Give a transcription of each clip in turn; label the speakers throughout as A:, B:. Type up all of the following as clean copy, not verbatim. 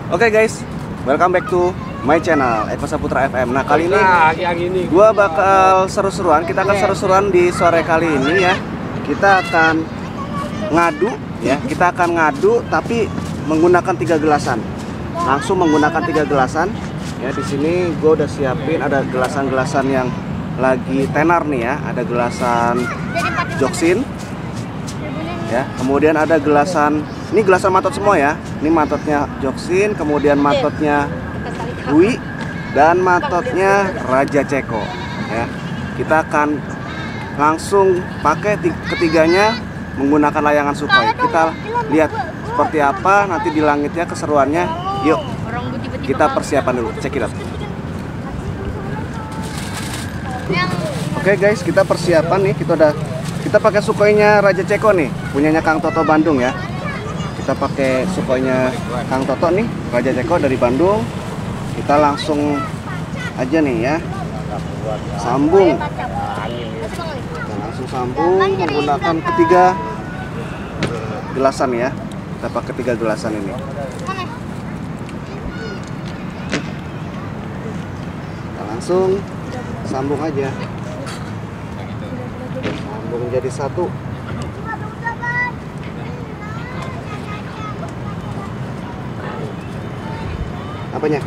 A: Oke guys, welcome back to my channel Eko Saputra FM. Nah kali ini gua bakal seru-seruan. Kita akan seru-seruan di sore kali ini ya. Kita akan ngadu ya. Kita akan ngadu tapi menggunakan 3 gelasan. Langsung menggunakan 3 gelasan. Ya di sini gue udah siapin ada gelasan-gelasan yang lagi tenar nih ya. Ada gelasan Joksin. Ya, kemudian ada gelasan, ini gelasan matot semua ya. Ini matotnya Joksin, kemudian matotnya Dwi dan matotnya Raja Ceko. Ya, kita akan langsung pakai ketiganya menggunakan layangan Sukhoi. Kita lihat seperti apa nanti di langitnya keseruannya. Yuk, kita persiapan dulu. Check it out. Oke guys, kita persiapan nih. Kita pakai Sukhoinya Raja Ceko nih, punyanya Kang Toto Bandung ya. Kita pakai Sukhoinya Kang Toto nih, Raja Ceko dari Bandung. Kita langsung aja nih ya, sambung. Kita langsung sambung menggunakan 3 gelasan ya. Kita pakai 3 gelasan ini. Kita langsung sambung aja. Menjadi satu. Apanya?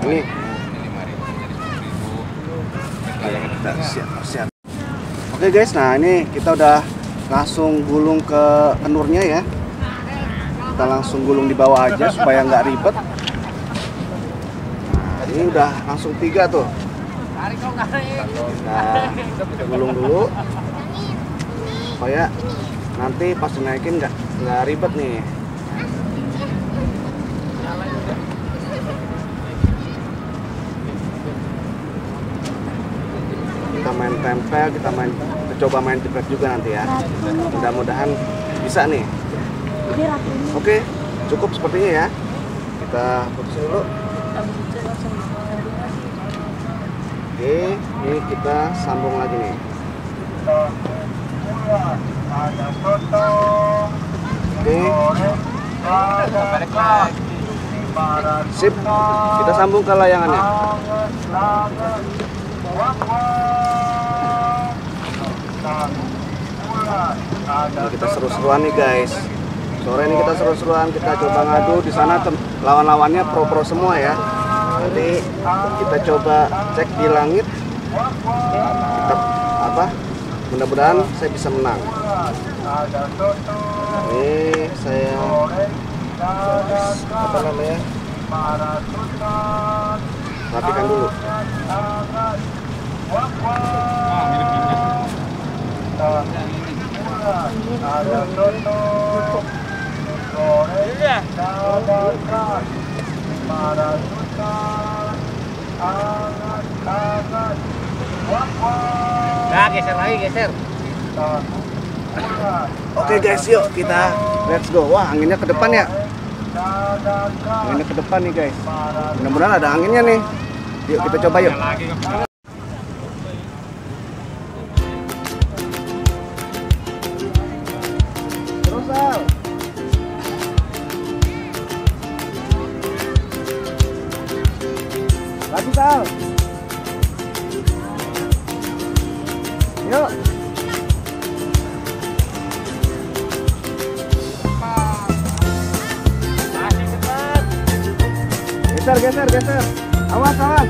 A: Ini. Kita siap. Oke guys, nah ini kita udah langsung gulung ke kenurnya ya. Kita langsung gulung di bawah aja supaya nggak ribet. Nah, ini udah langsung 3 tuh. Kita gulung dulu supaya nanti pas dinaikin nggak ribet nih. Kita main tempel, kita coba main jepret juga nanti ya. Mudah-mudahan bisa nih. Oke, cukup sepertinya ya. Kita putus dulu. Oke, ini kita sambung lagi nih. Oke. Sip. Kita sambung ke layangannya. Ini kita seru-seruan nih guys. Sore ini kita seru-seruan, kita coba ngadu di sana lawan-lawannya pro-pro semua ya. Nanti kita coba cek di langit. Kita mudah-mudahan saya bisa menang. Ini saya perhatikan dulu.
B: Nah, geser lagi, geser.
A: Oke guys, yuk kita let's go. Wah, anginnya ke depan ya. Anginnya ke depan nih guys. Mudah-mudahan ada anginnya nih. Yuk kita coba yuk. Terus Al. Lagi Al. Yuk. Geser. Awas. Geser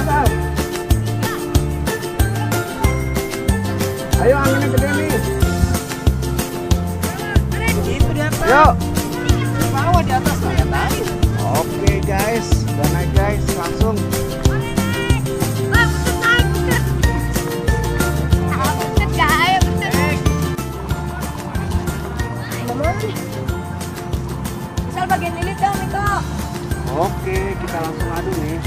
A: Sal. Ayo anginnya gede nih.
B: Itu di atas.
A: Yuk.
B: Di bawah, di atas lah ya tadi.
A: Oke guys, udah naik guys, langsung.
C: Bagian lilit dong, Miko.
A: Oke, kita langsung adu nih.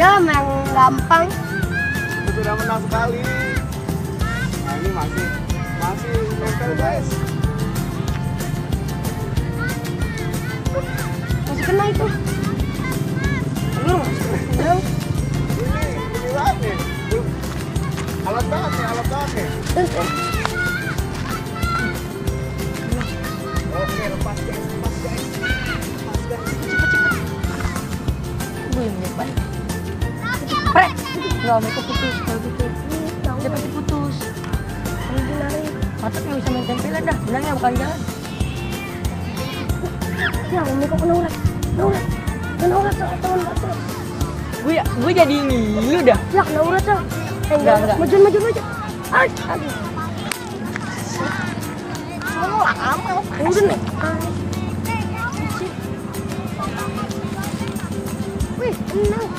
C: aja yang gampang.
A: Sudah menang sekali. Nah, ini masih nempel guys.
C: Masih kena itu.
A: Ini banget nih. Alat banget nih. Oke, lepas guys.
C: Belum cepat. Pret. Enggak mau putus kalau gitu. Dia pasti putus. Ini lari. Mataknya bisa main tempelan dah. Bilangnya bukan jalan. Ya, ini kok kena ulat. Kena ulat teman. Gue jadi ngilu dah. Ya, kena ulat tuh. Enggak. Maju. Aduh. Udah nih. Wih, tenang.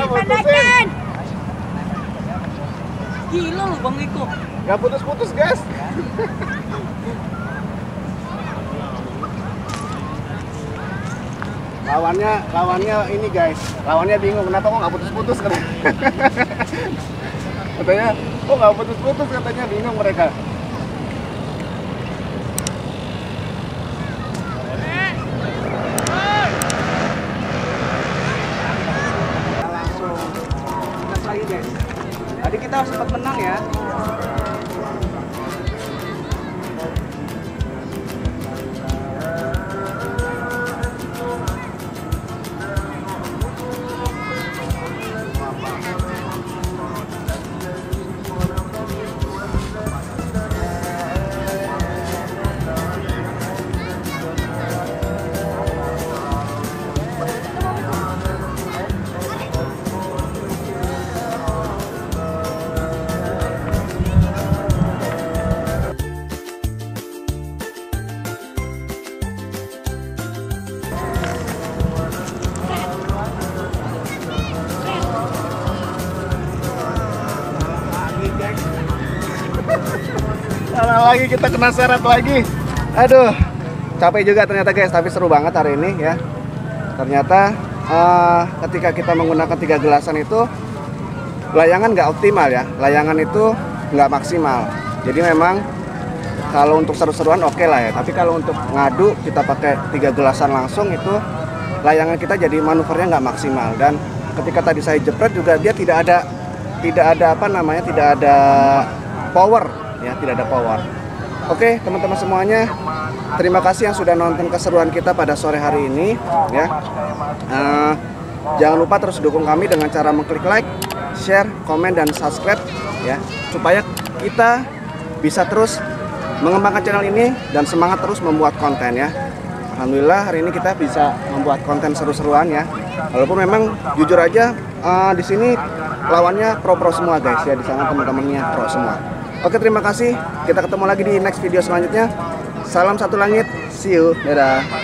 C: Pendekin. Gila lu Bang Iko.
A: Gak putus-putus guys. Lawannya ini guys. Lawannya bingung kenapa kok nggak putus-putus katanya. Katanya kok nggak putus-putus katanya, bingung mereka. Tadi kita sempat menang ya. Salah lagi, kita kena seret lagi. Aduh, capek juga ternyata guys, tapi seru banget hari ini ya. Ternyata ketika kita menggunakan 3 gelasan itu layangan nggak optimal ya. Layangan itu nggak maksimal. Jadi memang kalau untuk seru-seruan oke lah ya. Tapi kalau untuk ngadu kita pakai 3 gelasan langsung itu layangan kita jadi manuvernya nggak maksimal. Dan ketika tadi saya jepret juga dia tidak ada power ya, tidak ada power. Oke teman-teman semuanya, terima kasih yang sudah nonton keseruan kita pada sore hari ini ya. Jangan lupa terus dukung kami dengan cara mengklik like, share, komen, dan subscribe ya, supaya kita bisa terus mengembangkan channel ini dan semangat terus membuat konten ya. Alhamdulillah hari ini kita bisa membuat konten seru-seruan ya. Walaupun memang jujur aja di sini lawannya pro semua guys ya, di sana teman-temannya pro semua. Oke, terima kasih. Kita ketemu lagi di next video selanjutnya. Salam satu langit. See you. Dadah.